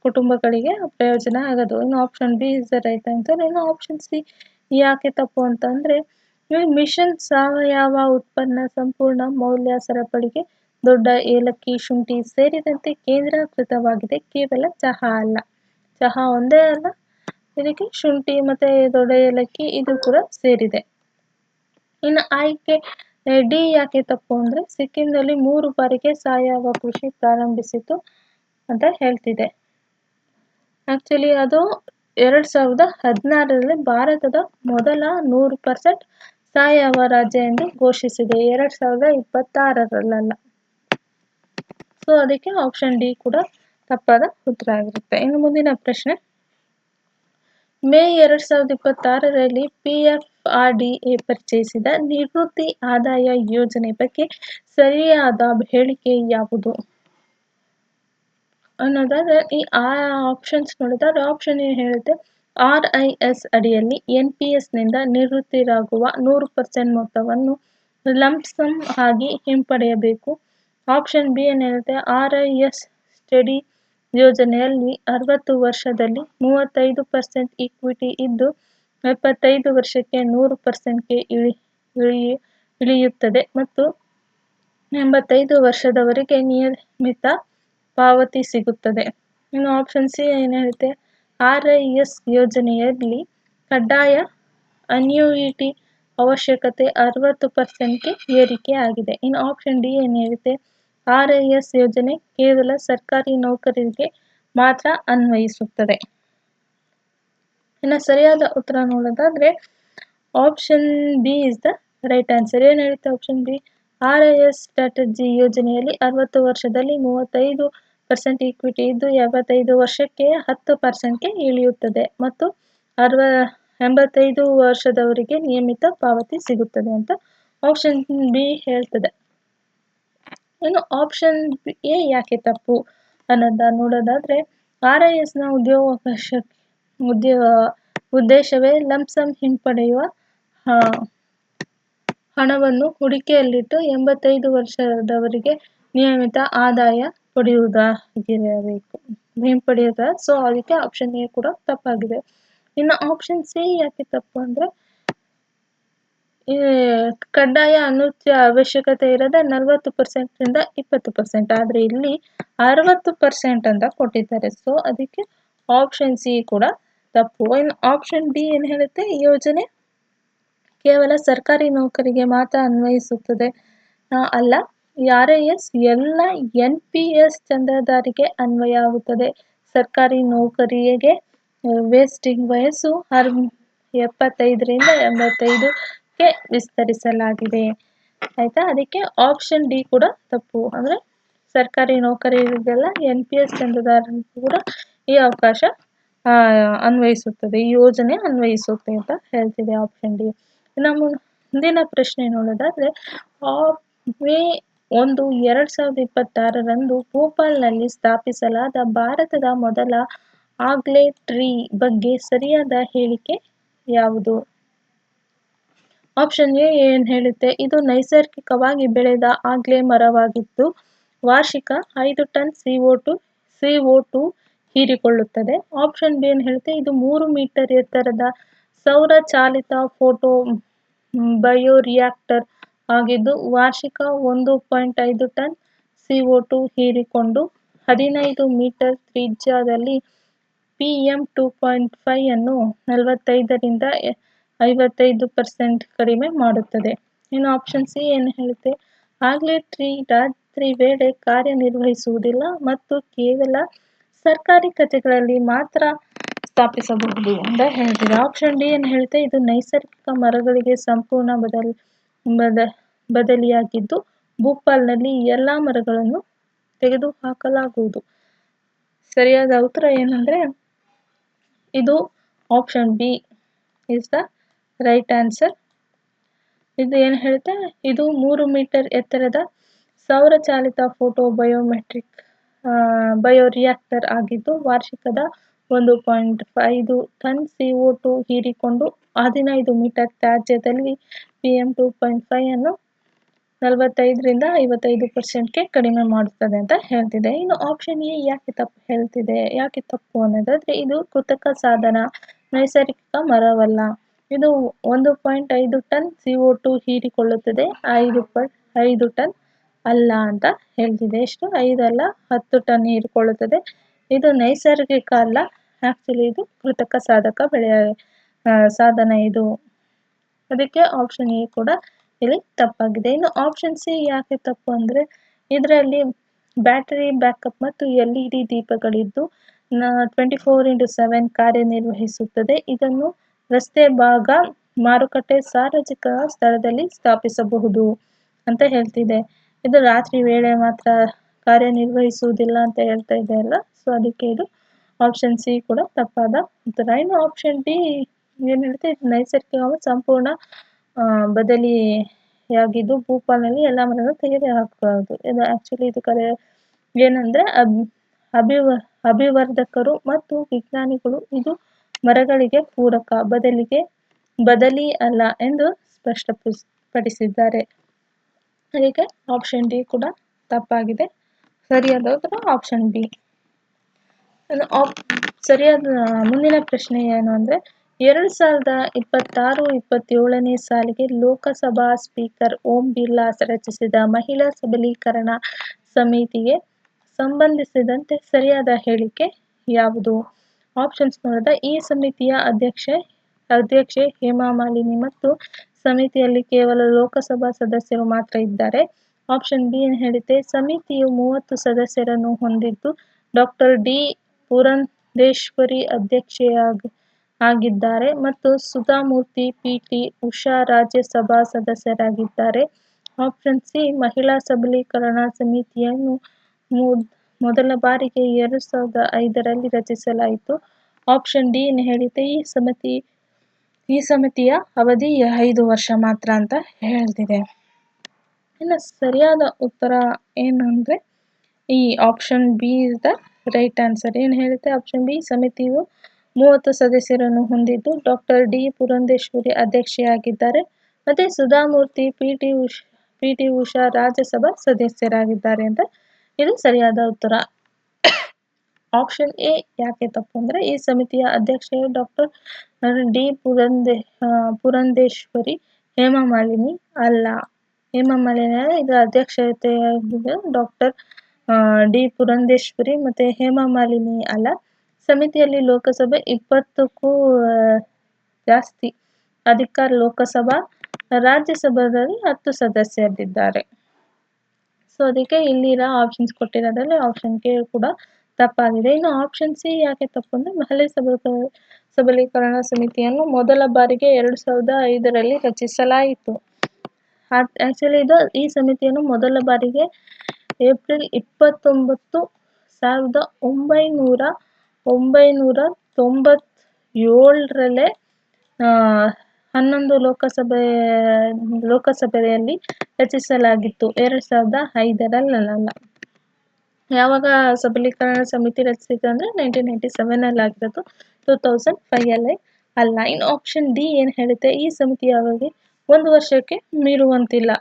ಕುಟುಂಬಗಳಿಗೆ ಪ್ರಯೋಜನ ಆಗೋದು. ಇನ್ನು option B is the right answer. ಇನ್ನು ಆಪ್ಷನ್ ಸಿ ಯಾಕೆ ತಪ್ಪು ಅಂತಂದ್ರೆ, ಮಿಷನ್ ಸಾವಯವ ಉತ್ಪನ್ನ ಸಂಪೂರ್ಣ ಮೌಲ್ಯ ಸರಪಳಿಗೆ ದೊಡ್ಡ ಏಲಕ್ಕಿ, ಶುಂಠಿ ಸೇರಿದಂತೆ ಕೇಂದ್ರೀಕೃತವಾಗಿದೆ, ಕೇವಲ ಚಹಾ ಅಲ್ಲ. ಚಹಾ ಒಂದೇ ಅಲ್ಲ, ಇದಕ್ಕೆ ಶುಂಠಿ ಮತ್ತು ದೊಡ್ಡ ಏಲಕ್ಕಿ ಇದು ಕೂಡ ಸೇರಿದೆ. ಇನ್ನು ಆಯ್ಕೆ ಡಿ ಯಾಕೆ ತಪ್ಪು ಅಂದರೆ ಸಿಕ್ಕಿಂನಲ್ಲಿ 3 ಬಾರಿಗೆ ಸಾವಯವ ಕೃಷಿ ಪ್ರಾರಂಭಿಸಿತು ಅಂತ ಹೇಳ್ತಿದೆ. ಆ್ಯಕ್ಚುಲಿ ಅದು 2016ರಲ್ಲಿ ಭಾರತದ ಮೊದಲ 100% ಸಾವಯವ ರಾಜ್ಯ ಎಂದು ಘೋಷಿಸಿದೆ, 2026ರಲ್ಲ. ಸೊ ಅದಕ್ಕೆ ಆಪ್ಷನ್ ಡಿ ಕೂಡ ತಪ್ಪಾದ ಉತ್ತರ ಆಗಿರುತ್ತೆ. ಇನ್ನು ಮುಂದಿನ ಪ್ರಶ್ನೆ, ಮೇ 2026ರಲ್ಲಿ PFRDA ಪರಿಚಯಿಸಿದ ನಿವೃತ್ತಿ ಆದಾಯ ಯೋಜನೆ ಬಗ್ಗೆ ಸರಿಯಾದ ಹೇಳಿಕೆ ಯಾವುದು ಅನ್ನೋದಾದ್ರೆ ಈ ಆಪ್ಷನ್ಸ್ ನೋಡಿದ್ರೆ ಆಪ್ಷನ್ ಏನು ಹೇಳುತ್ತೆ, RIS ಅಡಿಯಲ್ಲಿ NPSನಿಂದ ನಿವೃತ್ತಿರಾಗುವ 100% ಮೊತ್ತವನ್ನು ಲಂಪ್ಸಮ್ ಆಗಿ ಹಿಂಪಡೆಯಬೇಕು. ಆಪ್ಷನ್ ಬಿ ಏನು ಹೇಳುತ್ತೆ, RIS ಸ್ಟಡಿ ಯೋಜನೆಯಲ್ಲಿ 60 ವರ್ಷದಲ್ಲಿ 35% ಈಕ್ವಿಟಿ ಇದ್ದು 75 ವರ್ಷಕ್ಕೆ 100%ಗೆ ಇಳಿಯುತ್ತದೆ ಮತ್ತು 85 ವರ್ಷದವರೆಗೆ ನಿಯಮಿತ ಪಾವತಿ ಸಿಗುತ್ತದೆ. ಇನ್ನು ಆಪ್ಷನ್ ಸಿ ಏನು ಹೇಳುತ್ತೆ, RIS ಯೋಜನೆಯಲ್ಲಿ ಕಡ್ಡಾಯ ಅನ್ಯೂಯಿಟಿ ಅವಶ್ಯಕತೆ 60%ಗೆ ಏರಿಕೆ ಆಗಿದೆ. ಇನ್ನು ಆಪ್ಷನ್ ಡಿ ಏನು ಹೇಳುತ್ತೆ, RIS ಯೋಜನೆ ಕೇವಲ ಸರ್ಕಾರಿ ನೌಕರರಿಗೆ ಮಾತ್ರ ಅನ್ವಯಿಸುತ್ತದೆ. ಇನ್ನು ಸರಿಯಾದ ಉತ್ತರ ನೋಡೋದಾದ್ರೆ option B is the right answer. ಏನು ಹೇಳುತ್ತೆ ಆಪ್ಷನ್ ಬಿ, RIS ಸ್ಟ್ರಾಟಜಿ ಯೋಜನೆಯಲ್ಲಿ 60 ವರ್ಷದಲ್ಲಿ 35% ಈಕ್ವಿಟಿ ಇದ್ದು 75 ವರ್ಷಕ್ಕೆ 10%ಗೆ ಇಳಿಯುತ್ತದೆ ಮತ್ತು 85 ವರ್ಷದವರೆಗೆ ನಿಯಮಿತ ಪಾವತಿ ಸಿಗುತ್ತದೆ ಅಂತ ಆಪ್ಷನ್ ಬಿ ಹೇಳ್ತದೆ. ಇನ್ನು ಆಪ್ಷನ್ ಎ ಯಾಕೆ ತಪ್ಪು ಅನ್ನೋದ ನೋಡೋದಾದ್ರೆ RISನ ಉದ್ದೇಶವೇ ಲಂಪ್ಸಮ್ ಹಿಂಪಡೆಯುವ ಹಣವನ್ನು ಹೂಡಿಕೆಯಲ್ಲಿಟ್ಟು 85 ವರ್ಷದವರೆಗೆ ನಿಯಮಿತ ಆದಾಯ ಹಿಂಪಡೆಯುವುದ. ಸೊ ಅದಕ್ಕೆ ಆಪ್ಷನ್ ಎ ಕೂಡ ತಪ್ಪಾಗಿದೆ. ಇನ್ನು ಆಪ್ಷನ್ ಸಿ ಯಾಕೆ ತಪ್ಪು ಅಂದರೆ ಕಡ್ಡಾಯ ಅನುಜ್ಞೆ ಅವಶ್ಯಕತೆ ಇರೋದ 40%ರಿಂದ 20%, ಆದರೆ ಇಲ್ಲಿ 60% ಅಂತ ಕೊಟ್ಟಿದ್ದಾರೆ. ಸೊ ಅದಕ್ಕೆ ಆಪ್ಷನ್ ಸಿ ಕೂಡ ತಪ್ಪು. ಇನ್ನು ಆಪ್ಷನ್ ಡಿ ಏನು ಹೇಳುತ್ತೆ, ಈ ಯೋಜನೆ ಕೇವಲ ಸರ್ಕಾರಿ ನೌಕರಿಗೆ ಮಾತ್ರ ಅನ್ವಯಿಸುತ್ತದೆ ಅಲ್ಲ, RIS ಎಲ್ಲ NPS ಚಂದಾದಾರರಿಗೆ ಅನ್ವಯ ಆಗುತ್ತದೆ. ಸರ್ಕಾರಿ ನೌಕರಿಗೆ ವೇಸ್ಟಿಂಗ್ ವಯಸ್ಸು 75ರಿಂದ 85ಕ್ಕೆ ವಿಸ್ತರಿಸಲಾಗಿದೆ. ಆಯ್ತಾ, ಅದಕ್ಕೆ ಆಪ್ಷನ್ ಡಿ ಕೂಡ ತಪ್ಪು. ಅಂದರೆ ಸರ್ಕಾರಿ ನೌಕರರಿಗೆಲ್ಲ NPS ಚಂದಾದಾರರಿಗೂ ಕೂಡ ಈ ಅವಕಾಶ ಅನ್ವಯಿಸುತ್ತದೆ, ಈ ಯೋಜನೆ ಅನ್ವಯಿಸುತ್ತೆ ಅಂತ ಹೇಳ್ತಿದೆ ಆಪ್ಷನ್ ಡಿ. ನಮ್ಮ ಮುಂದಿನ ಪ್ರಶ್ನೆ ನೋಡೋದಾದ್ರೆ ಮೇ 1, 2026ರಂದು ಭೋಪಾಲ್ನಲ್ಲಿ ಸ್ಥಾಪಿಸಲಾದ ಭಾರತದ ಮೊದಲ ಆಗ್ಲೇ ಟ್ರೀ ಬಗ್ಗೆ ಸರಿಯಾದ ಹೇಳಿಕೆ ಯಾವುದು? ಆಪ್ಷನ್ ಎ ಏನು ಹೇಳುತ್ತೆ, ಇದು ನೈಸರ್ಗಿಕವಾಗಿ ಬೆಳೆದ ಆಗ್ಲೇ ಮರವಾಗಿದ್ದು ವಾರ್ಷಿಕ 5 ಟನ್ CO2 ಹೀರಿಕೊಳ್ಳುತ್ತದೆ. ಆಪ್ಷನ್ ಬಿ ಏನು ಹೇಳುತ್ತೆ, ಇದು 3 ಮೀಟರ್ ಎತ್ತರದ ಸೌರ ಚಾಲಿತ ಫೋಟೋ ಬಯೋರಿಯಾಕ್ಟರ್ ಆಗಿದ್ದು ವಾರ್ಷಿಕ 1.5 ಟನ್ CO2 ಹೀರಿಕೊಂಡು 15 ಮೀಟರ್ ತ್ರಿಜ್ಯದಲ್ಲಿ PM2.5 ಅನ್ನು 45ರಿಂದ 55% ಕಡಿಮೆ ಮಾಡುತ್ತದೆ. ಇನ್ನು ಆಪ್ಷನ್ ಸಿ ಏನು ಹೇಳುತ್ತೆ, ಆಗ್ಲೇ ಟ್ರೀ ರಾತ್ರಿ ವೇಳೆ ಕಾರ್ಯನಿರ್ವಹಿಸುವುದಿಲ್ಲ ಮತ್ತು ಕೇವಲ ಸರ್ಕಾರಿ ಕಚೇರಿಗಳಲ್ಲಿ ಮಾತ್ರ ಸ್ಥಾಪಿಸಬಹುದು ಅಂತ ಹೇಳ್ತಿದೆ. ಆಪ್ಷನ್ ಡಿ ಏನು ಹೇಳುತ್ತೆ, ಇದು ನೈಸರ್ಗಿಕ ಮರಗಳಿಗೆ ಸಂಪೂರ್ಣ ಬದಲಿಯಾಗಿದ್ದು ಭೂಪಾಲ್ನಲ್ಲಿ ಎಲ್ಲ ಮರಗಳನ್ನು ತೆಗೆದುಹಾಕಲಾಗುವುದು. ಸರಿಯಾದ ಉತ್ತರ ಏನಂದ್ರೆ ಇದು option B is the right answer. ಇದು ಏನು ಹೇಳುತ್ತೆ, ಇದು 3 ಮೀಟರ್ ಎತ್ತರದ ಸೌರಚಾಲಿತ ಫೋಟೋ ಬಯೋರಿಯಾಕ್ಟರ್ ಆಗಿದ್ದು ವಾರ್ಷಿಕದ 1.5 ಟನ್ CO2 ಹೀರಿಕೊಂಡು 15 ಮೀಟರ್ ತ್ರಿಜ್ಯದಲ್ಲಿ PM2.5 ಅನ್ನು 45ರಿಂದ 55%ಗೆ ಕಡಿಮೆ ಮಾಡುತ್ತದೆ ಅಂತ ಹೇಳ್ತಿದೆ. ಇನ್ನು ಆಪ್ಷನ್ ಎ ಯಾಕೆ ತಪ್ಪು ಅನ್ನೋದಾದ್ರೆ ಇದು ಕೃತಕ ಸಾಧನ, ನೈಸರ್ಗಿಕ ಮರವಲ್ಲ. ಇದು 1.5 ಟನ್ CO2 ಹೀರಿಕೊಳ್ಳುತ್ತದೆ, 5 ಟನ್ ಅಲ್ಲ ಅಂತ ಹೇಳ್ತಿದೆ. ಎಷ್ಟು? 5 ಅಲ್ಲ, 10 ಟನ್ ಹೀರಿಕೊಳ್ಳುತ್ತದೆ. ಇದು ನೈಸರ್ಗಿಕ ಅಲ್ಲ, ಆಕ್ಚುಲಿ ಇದು ಕೃತಕ ಸಾಧಕ ಬೆಳೆಯ ಸಾಧನ ಇದು. ಅದಕ್ಕೆ ಆಪ್ಷನ್ ಎ ಕೂಡ ಇಲ್ಲಿ ತಪ್ಪಾಗಿದೆ. ಇನ್ನು ಆಪ್ಷನ್ ಸಿ ಯಾಕೆ ತಪ್ಪು ಅಂದರೆ ಇದರಲ್ಲಿ ಬ್ಯಾಟರಿ ಬ್ಯಾಕಪ್ ಮತ್ತು LED ದೀಪಗಳಿದ್ದು 24x7 ಕಾರ್ಯನಿರ್ವಹಿಸುತ್ತದೆ. ಇದನ್ನು ರಸ್ತೆ ಭಾಗ, ಮಾರುಕಟ್ಟೆ, ಸಾರ್ವಜನಿಕ ಸ್ಥಳದಲ್ಲಿ ಸ್ಥಾಪಿಸಬಹುದು ಅಂತ ಹೇಳ್ತಿದೆ. ಇದು ರಾತ್ರಿ ವೇಳೆ ಮಾತ್ರ ಕಾರ್ಯನಿರ್ವಹಿಸುವುದಿಲ್ಲ ಅಂತ ಹೇಳ್ತಾ ಇದೆ ಅಲ್ಲ, ಸೊ ಅದಕ್ಕೆ ಇದು ಆಪ್ಷನ್ ಸಿ ಕೂಡ ತಪ್ಪಾದ ಉತ್ತರ. ಇನ್ನು ಆಪ್ಷನ್ ಡಿ ಏನು ಹೇಳುತ್ತೆ, ಇದು ನೈಸರ್ಗಿಕ ಸಂಪೂರ್ಣ ಬದಲಿಯಾಗಿದ್ದು ಭೂಪಾಲ್ನಲ್ಲಿ ಎಲ್ಲ ಮರಗಳನ್ನು ತೆಗೆದು ಹಾಕಬಹುದು. ಇದು ಆಕ್ಚುಲಿ ಇದು ಏನಂದ್ರೆ ಅಭಿವರ್ಧಕರು ಮತ್ತು ವಿಜ್ಞಾನಿಗಳು ಇದು ಮರಗಳಿಗೆ ಪೂರಕ, ಬದಲಿ ಅಲ್ಲ ಎಂದು ಸ್ಪಷ್ಟಪಡಿಸಿದ್ದಾರೆ. ಅದಕ್ಕೆ ಆಪ್ಷನ್ ಡಿ ಕೂಡ ತಪ್ಪಾಗಿದೆ. ಸರಿಯಾದ ಉತ್ತರ ಆಪ್ಷನ್ ಬಿ. ಸರಿಯಾದ ಮುಂದಿನ ಪ್ರಶ್ನೆ ಏನು ಅಂದರೆ 2026-27ನೇ ಸಾಲಿಗೆ ಲೋಕಸಭಾ ಸ್ಪೀಕರ್ ಓಂ ಬಿರ್ಲಾ ರಚಿಸಿದ ಮಹಿಳಾ ಸಬಲೀಕರಣ ಸಮಿತಿಗೆ ಸಂಬಂಧಿಸಿದಂತೆ ಸರಿಯಾದ ಹೇಳಿಕೆ ಯಾವುದು? ಆಪ್ಷನ್ಸ್ ನೋಡಿದ ಈ ಸಮಿತಿಯ ಅಧ್ಯಕ್ಷೆ ಹೇಮಾ ಮಾಲಿನಿ ಮತ್ತು ಸಮಿತಿಯಲ್ಲಿ ಕೇವಲ ಲೋಕಸಭಾ ಸದಸ್ಯರು ಮಾತ್ರ ಇದ್ದಾರೆ. ಆಪ್ಷನ್ ಬಿ ಏನು ಹೇಳುತ್ತೆ, ಸಮಿತಿಯು 30 ಸದಸ್ಯರನ್ನು ಹೊಂದಿದ್ದು ಡಾಕ್ಟರ್ ಡಿ ಪುರಂದೇಶ್ವರಿ ಅಧ್ಯಕ್ಷೆಯಾಗಿದ್ದಾರೆ ಮತ್ತು ಸುಧಾಮೂರ್ತಿ ಪಿಟಿ ಉಷಾ ರಾಜ್ಯಸಭಾ ಸದಸ್ಯರಾಗಿದ್ದಾರೆ. ಆಪ್ಷನ್ ಸಿ ಮಹಿಳಾ ಸಬಲೀಕರಣ ಸಮಿತಿಯನ್ನು ಮೊದಲ ಬಾರಿಗೆ 2005ರಲ್ಲಿ ರಚಿಸಲಾಯಿತು. ಆಪ್ಷನ್ ಡಿ ಏನು ಹೇಳುತ್ತೆ, ಈ ಸಮಿತಿಯ ಅವಧಿ 5 ವರ್ಷ ಮಾತ್ರ ಅಂತ ಹೇಳ್ತಿದೆ. ಇನ್ನು ಸರಿಯಾದ ಉತ್ತರ ಏನಂದ್ರೆ ಈ option B is the right answer. ಏನು ಹೇಳುತ್ತೆ, ಆಪ್ಷನ್ ಬಿ ಸಮಿತಿಯು 30 ಸದಸ್ಯರನ್ನು ಹೊಂದಿದ್ದು ಡಾಕ್ಟರ್ ಡಿ ಪುರಂದೇಶ್ವರಿ ಅಧ್ಯಕ್ಷೆಯಾಗಿದ್ದಾರೆ ಮತ್ತೆ ಸುಧಾಮೂರ್ತಿ ಪಿಟಿ ಉಷಾ ರಾಜ್ಯಸಭಾ ಸದಸ್ಯರಾಗಿದ್ದಾರೆ ಅಂತ ಇದು ಸರಿಯಾದ ಉತ್ತರ. ಆಪ್ಷನ್ ಎ ಯಾಕೆ ತಪ್ಪು ಅಂದರೆ ಈ ಸಮಿತಿಯ ಅಧ್ಯಕ್ಷೆ ಡಾಕ್ಟರ್ ಡಿ ಪುರಂದೇಶ್ವರಿ ಹೇಮಾ ಮಾಲಿನಿ ಅಲ್ಲ. ಹೇಮಾ ಮಾಲಿನಿ ಇದರ ಅಧ್ಯಕ್ಷತೆಯಾಗಿದ್ದು ಡಾಕ್ಟರ್ ಡಿ ಪುರಂದೇಶ್ವರಿ ಮತ್ತೆ ಹೇಮಾ ಮಾಲಿನಿ ಅಲ್ಲ. ಸಮಿತಿಯಲ್ಲಿ ಲೋಕಸಭೆ 20ಕ್ಕೂ ಜಾಸ್ತಿ ಅಧಿಕಾರ ಲೋಕಸಭಾ, ರಾಜ್ಯಸಭಾದಲ್ಲಿ 10 ಸದಸ್ಯರಿದ್ದಾರೆ. ಸೊ ಅದಕ್ಕೆ ಇಲ್ಲಿರೋ ಆಪ್ಷನ್ಸ್ ಕೊಟ್ಟಿರೋದ್ರಲ್ಲಿ ಆಪ್ಷನ್ ಕೆ ಕೂಡ ತಪ್ಪಾಗಿದೆ. ಇನ್ನು ಆಪ್ಷನ್ ಸಿ ಯಾಕೆ ತಪ್ಪು ಅಂದರೆ ಮಹಿಳಾ ಸಬಲೀಕರಣ ಸಮಿತಿಯನ್ನು ಮೊದಲ ಬಾರಿಗೆ 2005ರಲ್ಲಿ ರಚಿಸಲಾಯಿತು. ಆಕ್ಚುಲಿ ಈ ಸಮಿತಿಯನ್ನು ಮೊದಲ ಬಾರಿಗೆ ಏಪ್ರಿಲ್ 29, 1997ರಲ್ಲೇ 11 ಲೋಕಸಭೆಯಲ್ಲಿ ರಚಿಸಲಾಗಿತ್ತು, 2005ರಲ್ಲ. ಯಾವಾಗ ಸಬಲೀಕರಣ ಸಮಿತಿ ರಚಿಸಿತು ಅಂದರೆ 1997ರಲ್ಲಿ ಆಗಿರೋದು, 2005ರಲ್ಲಿ ಅಲ್ಲ. ಇನ್ನು ಆಪ್ಷನ್ ಡಿ ಏನು ಹೇಳುತ್ತೆ, ಈ ಸಮಿತಿಯ ಅವಧಿ 1 ವರ್ಷಕ್ಕೆ ಮೀರುವಂತಿಲ್ಲ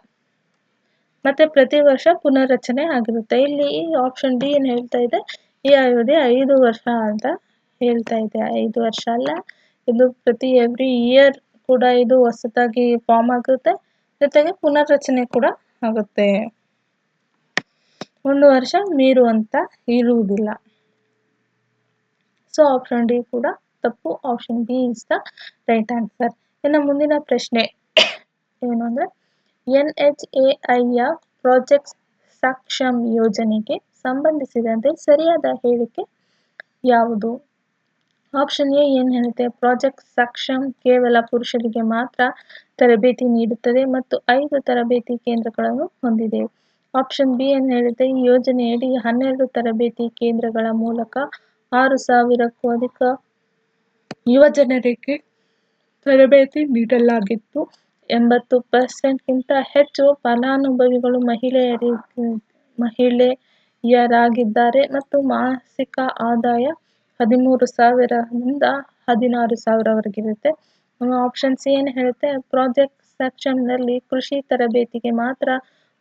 ಮತ್ತೆ ಪ್ರತಿ ವರ್ಷ ಪುನರ್ರಚನೆ ಆಗಿರುತ್ತೆ. ಇಲ್ಲಿ ಆಪ್ಷನ್ ಡಿ ಏನು ಹೇಳ್ತಾ ಇದೆ, ಈ ಅವಧಿ 5 ವರ್ಷ ಅಂತ ಹೇಳ್ತಾ ಇದೆ. 5 ವರ್ಷ ಅಲ್ಲ, ಇದು ಎವ್ರಿ ಇಯರ್ ಕೂಡ ಇದು ಹೊಸದಾಗಿ ಫಾರ್ಮ್ ಆಗುತ್ತೆ, ಜೊತೆಗೆ ಪುನರ್ರಚನೆ ಕೂಡ ಆಗುತ್ತೆ. 1 ವರ್ಷ ಮೀರುವಂತ ಇರುವುದಿಲ್ಲ. ಸೊ ಆಪ್ಷನ್ ಡಿ ಕೂಡ ತಪ್ಪು. Option B is the right answer. ಇನ್ನು ಮುಂದಿನ ಪ್ರಶ್ನೆ ಏನು ಅಂದರೆ NHAIಯ ಪ್ರಾಜೆಕ್ಟ್ ಸಕ್ಷಮ್ ಯೋಜನೆಗೆ ಸಂಬಂಧಿಸಿದಂತೆ ಸರಿಯಾದ ಹೇಳಿಕೆ ಯಾವುದು? ಆಪ್ಷನ್ ಎ ಏನು ಹೇಳುತ್ತೆ, ಪ್ರಾಜೆಕ್ಟ್ ಸಕ್ಷಮ್ ಕೇವಲ ಪುರುಷರಿಗೆ ಮಾತ್ರ ತರಬೇತಿ ನೀಡುತ್ತದೆ ಮತ್ತು 5 ತರಬೇತಿ ಕೇಂದ್ರಗಳನ್ನು ಹೊಂದಿದೆ. ಆಪ್ಷನ್ ಬಿ ಏನು ಹೇಳುತ್ತೆ, ಈ ಯೋಜನೆಯಡಿ 12 ತರಬೇತಿ ಕೇಂದ್ರಗಳ ಮೂಲಕ 6,000ಕ್ಕೂ ಅಧಿಕ ಯುವಜನರಿಗೆ ತರಬೇತಿ ನೀಡಲಾಗಿತ್ತು. 80%ಗಿಂತ ಹೆಚ್ಚು ಫಲಾನುಭವಿಗಳು ಮಹಿಳೆಯರಾಗಿದ್ದಾರೆ ಮತ್ತು ಮಾಸಿಕ ಆದಾಯ 13,000ರಿಂದ 16,000ವರೆಗಿರುತ್ತೆ. ಆಪ್ಷನ್ ಸಿ ಏನು ಹೇಳುತ್ತೆ, ಪ್ರಾಜೆಕ್ಟ್ ಸಕ್ಷಮ್ನಲ್ಲಿ ಕೃಷಿ ತರಬೇತಿಗೆ ಮಾತ್ರ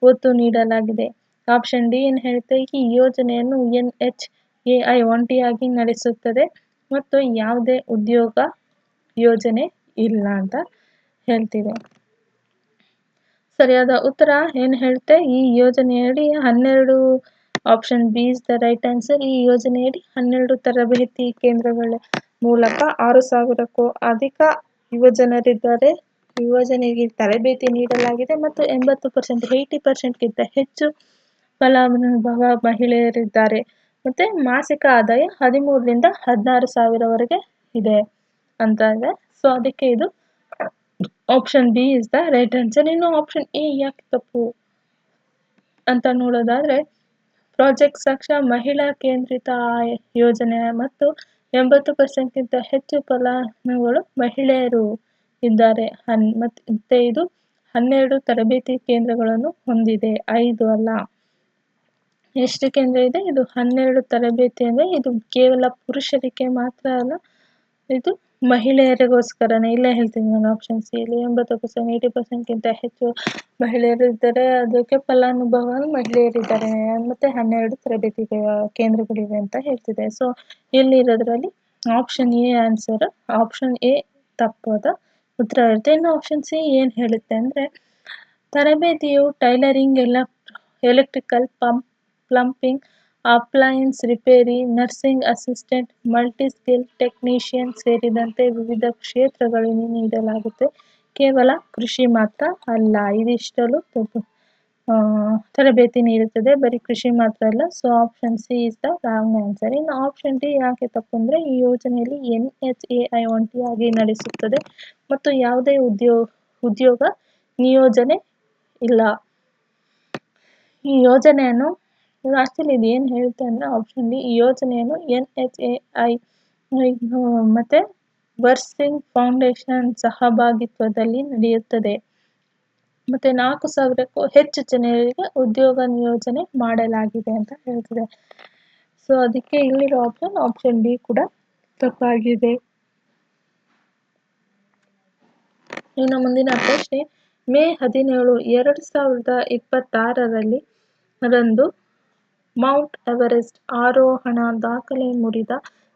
ಒತ್ತು ನೀಡಲಾಗಿದೆ. ಆಪ್ಷನ್ ಡಿ ಏನು ಹೇಳುತ್ತೆ, ಈ ಯೋಜನೆಯನ್ನು NHAI ಒಂಟಿಯಾಗಿ ನಡೆಸುತ್ತದೆ ಮತ್ತು ಯಾವುದೇ ಉದ್ಯೋಗ ಯೋಜನೆ ಇಲ್ಲ ಅಂತ ಹೇಳ್ತಿದೆ. ಸರಿಯಾದ ಉತ್ತರ ಏನು ಹೇಳುತ್ತೆ, ಈ ಯೋಜನೆಯಡಿ 12 option B is the right answer. ಈ ಯೋಜನೆಯಡಿ 12 ತರಬೇತಿ ಕೇಂದ್ರಗಳ ಮೂಲಕ 6,000ಕ್ಕೂ ಅಧಿಕ ಯುವಜನರಿಗೆ ತರಬೇತಿ ನೀಡಲಾಗಿದೆ ಮತ್ತು 80%ಗಿಂತ ಹೆಚ್ಚು ಫಲಾನುಭವ ಮಹಿಳೆಯರಿದ್ದಾರೆ. ಮತ್ತೆ ಮಾಸಿಕ ಆದಾಯ 13ರಿಂದ 16,000ವರೆಗೆ ಇದೆ ಅಂತ ಇದೆ. ಸೊ ಅದಕ್ಕೆ ಇದು option B is the right answer. ಇನ್ನು ಆಪ್ಷನ್ ಎ ಯಾಕೆ ತಪ್ಪು ಅಂತ ನೋಡೋದಾದ್ರೆ, ಪ್ರಾಜೆಕ್ಟ್ ಸಾಕ್ಷ್ಯ ಮಹಿಳಾ ಕೇಂದ್ರಿತ ಯೋಜನೆ ಮತ್ತು 80%ಗಿಂತ ಹೆಚ್ಚು ಫಲಾನುಭವಿಗಳು ಮಹಿಳೆಯರು ಇದ್ದಾರೆ. ಮತ್ತೆ ಇದು 12 ತರಬೇತಿ ಕೇಂದ್ರಗಳನ್ನು ಹೊಂದಿದೆ, 5 ಅಲ್ಲ. ಎಷ್ಟು ಕೇಂದ್ರ ಇದೆ? ಇದು 12 ತರಬೇತಿ. ಅಂದರೆ ಇದು ಕೇವಲ ಪುರುಷರಿಗೆ ಮಾತ್ರ ಅಲ್ಲ, ಇದು ಮಹಿಳೆಯರಿಗೋಸ್ಕರನೇ. ಇಲ್ಲೇ ಹೇಳ್ತೀನಿ ನಾನು ಆಪ್ಷನ್ ಸಿ ಇಲ್ಲಿ 80%, 80%ಗಿಂತ ಹೆಚ್ಚು ಮಹಿಳೆಯರಿದ್ದಾರೆ, ಅದಕ್ಕೆ ಫಲಾನುಭವಿಗಳು ಮಹಿಳೆಯರಿದ್ದಾರೆ. ಮತ್ತೆ 12 ತರಬೇತಿ ಕೇಂದ್ರಗಳಿವೆ ಅಂತ ಹೇಳ್ತಿದೆ. ಸೊ ಇಲ್ಲಿರೋದ್ರಲ್ಲಿ option A answer. Option A ತಪ್ಪಾದ ಉತ್ತರ ಇರುತ್ತೆ. ಇನ್ನು ಆಪ್ಷನ್ ಸಿ ಏನು ಹೇಳುತ್ತೆ ಅಂದರೆ, ತರಬೇತಿಯು tailoring, electrical, plumbing, appliances repair, nursing assistant, multi skill technician ಸೇರಿದಂತೆ ವಿವಿಧ ಕ್ಷೇತ್ರಗಳಲ್ಲಿ ನೀಡಲಾಗುತ್ತೆ, ಕೇವಲ ಕೃಷಿ ಮಾತ್ರ ಅಲ್ಲ. ಇದಿಷ್ಟಲ್ಲೂ ತರಬೇತಿ ನೀಡುತ್ತದೆ, ಬರೀ ಕೃಷಿ ಮಾತ್ರ ಅಲ್ಲ. So option C is the wrong answer. ಇನ್ನು ಆಪ್ಷನ್ ಡಿ ಯಾಕೆ ತಪ್ಪು ಅಂದರೆ, ಈ ಯೋಜನೆಯಲ್ಲಿ NHAI ಒಂಟಿಯಾಗಿ ನಡೆಸುತ್ತದೆ ಮತ್ತು ಯಾವುದೇ ಉದ್ಯೋಗ ನಿಯೋಜನೆ ಇಲ್ಲ. ಈ ಯೋಜನೆಯನ್ನು ಆಕ್ಚುಲಿ ಇದು ಏನು ಹೇಳುತ್ತೆ ಅಂದರೆ, ಆಪ್ಷನ್ ಡಿ, ಈ ಯೋಜನೆಯನ್ನು NHAI ಮತ್ತೆ ವರ್ಸಿಂಗ್ ಫೌಂಡೇಶನ್ ಸಹಭಾಗಿತ್ವದಲ್ಲಿ ನಡೆಯುತ್ತದೆ ಮತ್ತು 4,000ಕ್ಕೂ ಹೆಚ್ಚು ಜನರಿಗೆ ಉದ್ಯೋಗ ನಿಯೋಜನೆ ಮಾಡಲಾಗಿದೆ ಅಂತ ಹೇಳ್ತಿದೆ. ಸೊ ಅದಕ್ಕೆ ಇಲ್ಲಿರೋ ಆಪ್ಷನ್ ಡಿ ಕೂಡ ತಪ್ಪಾಗಿದೆ. ಇನ್ನು ಮುಂದಿನ ಪ್ರಶ್ನೆ, ಮೇ 17, 2026 ರಂದು ಮೌಂಟ್ ಎವರೆಸ್ಟ್ ಆರೋಹಣ ದಾಖಲೆ ಮುರಿದ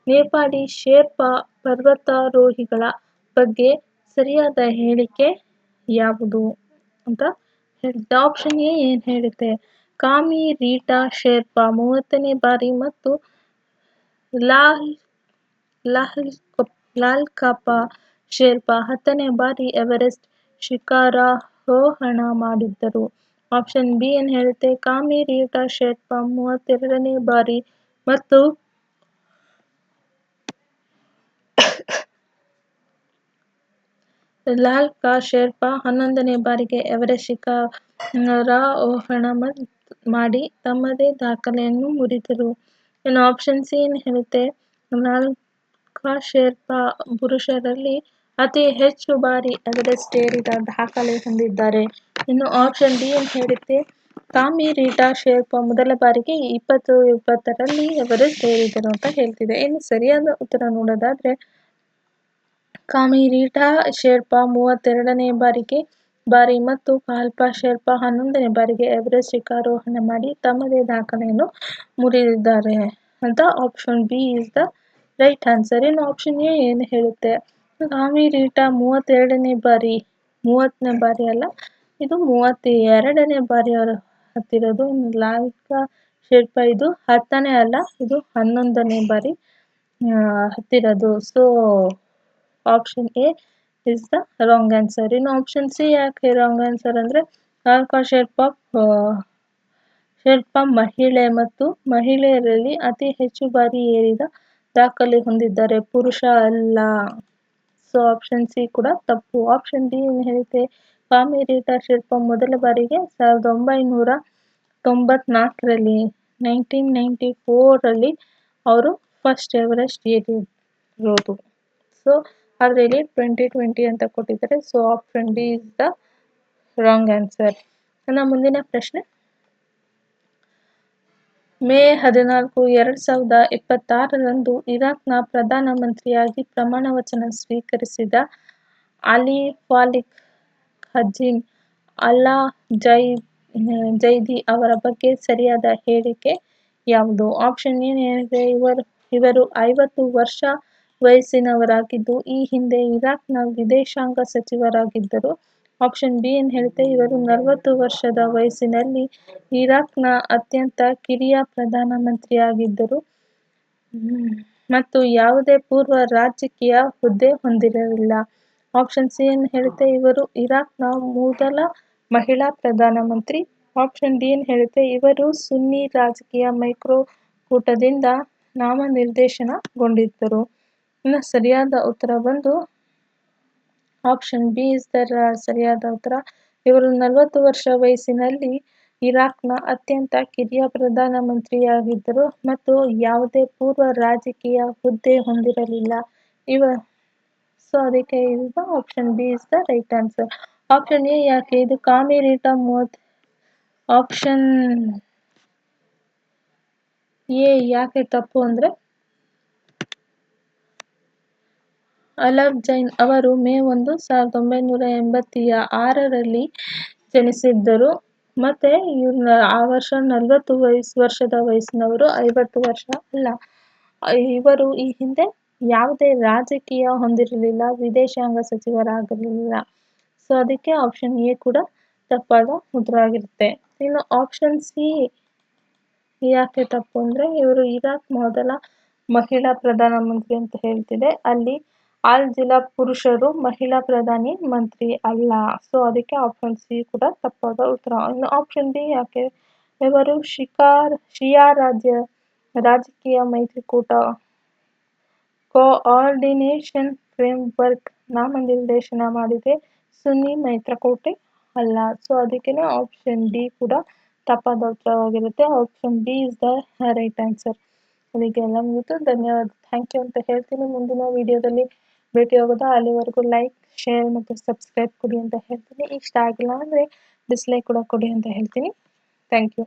ನೇಪಾಳಿ ಶೇರ್ಪಾ ಪರ್ವತಾರೋಹಿಗಳ ಬಗ್ಗೆ ಸರಿಯಾದ ಹೇಳಿಕೆ ಯಾವುದು ಅಂತ ಹೇಳಿದೆ. ಆಪ್ಷನ್ ಎ ಏನು ಹೇಳುತ್ತೆ? ಕಾಮಿ ರೀಟಾ ಶೇರ್ಪಾ 30ನೇ ಬಾರಿ ಮತ್ತು ಲಾಲ್ಕಾಪಾ ಶೇರ್ಪಾ 10ನೇ ಬಾರಿ ಎವರೆಸ್ಟ್ ಶಿಖರಾರೋಹಣ ಮಾಡಿದ್ದರು. ಆಪ್ಷನ್ ಬಿ ಏನು ಹೇಳುತ್ತೆ? ಕಾಮಿ ರೀಟಾ ಶೇರ್ಪಾ 32ನೇ ಬಾರಿ ಮತ್ತು ಲಾಲ್ಕಾ ಶೇರ್ಪಾ 11ನೇ ಬಾರಿಗೆ ಎವರೆಸ್ಟ್ ಶಿಖರಾರೋಹಣ ಮಾಡಿ ತಮ್ಮದೇ ದಾಖಲೆಯನ್ನು ಮುರಿದರು. ಇನ್ನು ಆಪ್ಷನ್ ಸಿ ಏನು ಹೇಳುತ್ತೆ? ಲಾಲ್ಕಾ ಶೇರ್ಪಾ ಪುರುಷರಲ್ಲಿ ಅತಿ ಹೆಚ್ಚು ಬಾರಿ ಎವರೆಸ್ಟ್ ಏರಿದ ದಾಖಲೆ ಹೊಂದಿದ್ದಾರೆ. ಇನ್ನು ಆಪ್ಷನ್ ಡಿ ಏನು ಹೇಳುತ್ತೆ? ಕಾಮಿ ರೀಟಾ ಶೇರ್ಪಾ ಮೊದಲ ಬಾರಿಗೆ 2020ರಲ್ಲಿ ಎವರೆಸ್ಟ್ ಏರಿದರು ಅಂತ ಹೇಳ್ತಿದೆ. ಇನ್ನು ಸರಿಯಾದ ಉತ್ತರ ನೋಡೋದಾದ್ರೆ, ಕಾಮಿ ರೀಟಾ ಶೇರ್ಪಾ 32ನೇ ಬಾರಿ ಮತ್ತು ಲಾಲ್ಕಾ ಶೇರ್ಪಾ 11ನೇ ಬಾರಿಗೆ ಎವರೆಸ್ಟ್ ಶಿಖರಾರೋಹಣ ಮಾಡಿ ತಮ್ಮದೇ ದಾಖಲೆಯನ್ನು ಮುರಿದಿದ್ದಾರೆ ಅಂತ option B is the right answer. ಇನ್ನು ಆಪ್ಷನ್ ಎ ಏನು ಹೇಳುತ್ತೆ? ಕಾಮಿ ರೀಟಾ 32ನೇ ಬಾರಿ, 30ನೇ ಬಾರಿ ಅಲ್ಲ, ಇದು 32ನೇ ಬಾರಿ ಅವರು ಹತ್ತಿರೋದು. ಇನ್ನು ಲಾಲ್ಕಾ ಶೇರ್ಪಾ ಇದು 10ನೇ ಅಲ್ಲ, ಇದು 11ನೇ ಬಾರಿ ಹತ್ತಿರೋದು. So option A is the wrong answer. ಇನ್ನು ಆಪ್ಷನ್ ಸಿ ಯಾಕೆ ರಾಂಗ್ ಆನ್ಸರ್ ಅಂದರೆ, ಲಾಲ್ಕಾ ಶೇರ್ಪಾ ಮಹಿಳೆ ಮತ್ತು ಮಹಿಳೆಯರಲ್ಲಿ ಅತಿ ಹೆಚ್ಚು ಬಾರಿ ಏರಿದ ದಾಖಲೆ ಹೊಂದಿದ್ದಾರೆ, ಪುರುಷ ಅಲ್ಲ. ಸೊ ಆಪ್ಷನ್ ಸಿ ಕೂಡ ತಪ್ಪು. ಆಪ್ಷನ್ ಡಿ ಏನು ಹೇಳುತ್ತೆ? ಕಾಮಿ ರೀಟಾ ಶೇರ್ಪಾ ಮೊದಲ ಬಾರಿಗೆ 1994ರಲ್ಲಿ 1994ರಲ್ಲಿ ಅವರು ಫಸ್ಟ್ ಎವರೆಸ್ಟ್ ಏರಿರೋದು. ಸೊ ಆದರೆ ಇಲ್ಲಿ 2020 ಅಂತ ಕೊಟ್ಟಿದ್ದಾರೆ. So option D is the wrong answer. ನನ್ನ ಮುಂದಿನ ಪ್ರಶ್ನೆ, ಮೇ 14, 2026ರಂದು ಇರಾಕ್ನ ಪ್ರಧಾನಮಂತ್ರಿಯಾಗಿ ಪ್ರಮಾಣ ವಚನ ಸ್ವೀಕರಿಸಿದ ಅಲಿ ಫಾಲಿಹ್ ಖಾಜಿಮ್ ಅಲ್-ಜೈದಿ ಅವರ ಬಗ್ಗೆ ಸರಿಯಾದ ಹೇಳಿಕೆ ಯಾವುದು? ಆಪ್ಷನ್ ಏನಿದೆ? ಇವರು 50 ವರ್ಷ ವಯಸ್ಸಿನವರಾಗಿದ್ದು ಈ ಹಿಂದೆ ಇರಾಕ್ನ ವಿದೇಶಾಂಗ ಸಚಿವರಾಗಿದ್ದರು. ಆಪ್ಷನ್ ಬಿ ಏನು ಹೇಳುತ್ತೆ, ಇವರು 40 ವರ್ಷದ ವಯಸ್ಸಿನಲ್ಲಿ ಇರಾಕ್ನ ಅತ್ಯಂತ ಕಿರಿಯ ಪ್ರಧಾನಮಂತ್ರಿಯಾಗಿದ್ದರು ಮತ್ತು ಯಾವುದೇ ಪೂರ್ವ ರಾಜಕೀಯ ಹುದ್ದೆ ಹೊಂದಿರಲಿಲ್ಲ. ಆಪ್ಷನ್ ಸಿ ಏನು ಹೇಳುತ್ತೆ, ಇವರು ಇರಾಕ್ನ ಮೊದಲ ಮಹಿಳಾ ಪ್ರಧಾನಮಂತ್ರಿ. ಆಪ್ಷನ್ ಡಿ ಏನು ಹೇಳುತ್ತೆ, ಇವರು ಸುನ್ನಿ ರಾಜಕೀಯ ಮೈತ್ರಿಕೂಟದಿಂದ ನಾಮನಿರ್ದೇಶನಗೊಂಡಿದ್ದರು. ಇನ್ನು ಸರಿಯಾದ ಉತ್ತರ ಬಂದು ಆಪ್ಷನ್ ಬಿ ಇಸ್ ದ ಸರಿಯಾದ ಉತ್ತರ. ಇವರು 40 ವರ್ಷ ವಯಸ್ಸಿನಲ್ಲಿ ಇರಾಕ್ನ ಅತ್ಯಂತ ಕಿರಿಯ ಪ್ರಧಾನಮಂತ್ರಿಯಾಗಿದ್ದರು ಮತ್ತು ಯಾವುದೇ ಪೂರ್ವ ರಾಜಕೀಯ ಹುದ್ದೆ ಹೊಂದಿರಲಿಲ್ಲ. ಸೊ ಅದಕ್ಕೆ ಈಗ option B is the right answer. Option A ಯಾಕೆ ಇದು ಕಾಮಿರೀಟಾ ಆಪ್ಷನ್ ಎ ಯಾಕೆ ತಪ್ಪು ಅಂದರೆ, ಅಲವ್ ಜೈನ್ ಅವರು ಮೇ 1, 1986ರಲ್ಲಿ ಜನಿಸಿದ್ದರು ಮತ್ತೆ ಆ ವರ್ಷ 40 ವರ್ಷದ ವಯಸ್ಸಿನವರು, 50 ವರ್ಷ ಅಲ್ಲ. ಇವರು ಈ ಹಿಂದೆ ಯಾವುದೇ ರಾಜಕೀಯ ಹೊಂದಿರಲಿಲ್ಲ, ವಿದೇಶಾಂಗ ಸಚಿವರಾಗಿರಲಿಲ್ಲ. ಸೊ ಅದಕ್ಕೆ ಆಪ್ಷನ್ ಎ ಕೂಡ ತಪ್ಪಾದ ಉತ್ತರ ಆಗಿರುತ್ತೆ. ಇನ್ನು ಆಪ್ಷನ್ ಸಿ ಯಾಕೆ ತಪ್ಪು ಅಂದರೆ, ಇವರು ಇರಾಕ್ ಮೊದಲ ಮಹಿಳಾ ಪ್ರಧಾನಮಂತ್ರಿ ಅಂತ ಹೇಳ್ತಿದೆ. ಅಲ್ಲಿ ಆಲ್ ಜಿಲ್ಲಾ ಪುರುಷರು ಮಹಿಳಾ ಪ್ರಧಾನಿ ಮಂತ್ರಿ ಅಲ್ಲ. ಸೊ ಅದಕ್ಕೆ ಆಪ್ಷನ್ ಸಿ ಕೂಡ ತಪ್ಪಾದ ಉತ್ತರ. ಇನ್ನು ಆಪ್ಷನ್ ಡಿ ಯಾಕೆ, ಇವರು ಶಿಯಾ ರಾಜಕೀಯ ಮೈತ್ರಿಕೂಟ ಕೋಆರ್ಡಿನೇಷನ್ ಫ್ರೇಮ್ವರ್ಕ್ ನಾಮನಿರ್ದೇಶನ ಮಾಡಿದೆ, ಸುನ್ನಿ ಮೈತ್ರಿಕೂಟ ಅಲ್ಲ. ಸೊ ಅದಕ್ಕೇನೆ ಆಪ್ಷನ್ ಡಿ ಕೂಡ ತಪ್ಪಾದ ಉತ್ತರವಾಗಿರುತ್ತೆ. Option D is the right answer. ಅದಕ್ಕೆ ಎಲ್ಲ ಮುಗಿತು. ಧನ್ಯವಾದ, ಥ್ಯಾಂಕ್ ಯು ಅಂತ ಹೇಳ್ತೀನಿ. ಮುಂದಿನ ವಿಡಿಯೋದಲ್ಲಿ ಭೇಟಿ ಆಗೋದಾ. ಅಲ್ಲಿವರೆಗೂ ಲೈಕ್, ಶೇರ್ ಮತ್ತು ಸಬ್ಸ್ಕ್ರೈಬ್ ಕೊಡಿ ಅಂತ ಹೇಳ್ತೀನಿ. ಇಷ್ಟ ಆಗಿಲ್ಲ ಅಂದರೆ ಡಿಸ್ಲೈಕ್ ಕೂಡ ಕೊಡಿ ಅಂತ ಹೇಳ್ತೀನಿ. Thank you.